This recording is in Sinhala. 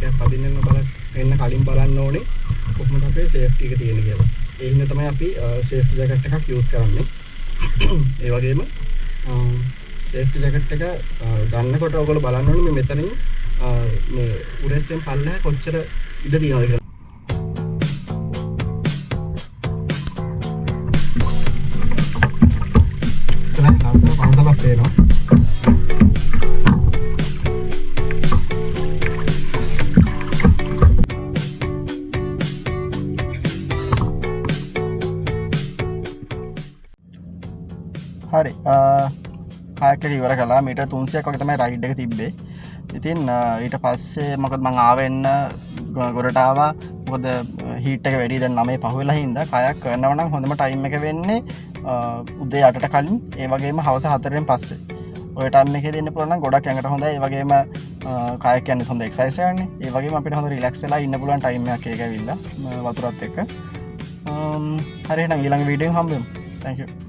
එකක් පදින්න එන්න කලින් බලන්න ඕනේ කොහොමද අපේ සේෆ්ටි එක තියෙන්නේ කියලා. ඒ හින්දා තමයි අපි සේෆ්ටි ජැකට් එකක් යූස් කරන්නේ. ඒ වගේම සේෆ්ටි ජැකට් එක ගන්නකොට ඔයගොල්ලෝ බලන්න ඕනේ මේ මෙතනින් මේ උරෙස්යෙන් පල්ලෙහා කොච්චර ඉඩ තියෙනවද කියලා. පන්සලක් පේනවා. හරි කායක් එක ඉවර කළා. මීටර් 300ක් වගේ තමයි රයිඩ් එක තිබ්බේ. ඉතින් ඊට පස්සේ මොකද මං ආවෙන්න ගොඩට ආවා. මොකද හීට් එක වැඩි දැන් 9 පහ වෙලා හින්දා කායක් කරනවා නම් හොඳම ටයිම් එක වෙන්නේ උදේ 8ට කලින් ඒ වගේම හවස 4න් පස්සේ. ඔය ටයිම් එකේ දෙන්න පුළුවන් නම් ගොඩක් ඇඟට හොඳයි. ඒ වගේම කායක් කියන්නේ හොඳ එක්සර්සයිස් එකක්නේ. ඒ වගේම අපිට හොඳ රිලැක්ස් වෙලා ඉන්න පුළුවන් ටයිම් එකක් ඒක ඇවිල්ලා වතුරත් එක්ක. හරි එහෙනම් ඊළඟ වීඩියෝ එකෙන් හම්බෙමු. Thank you.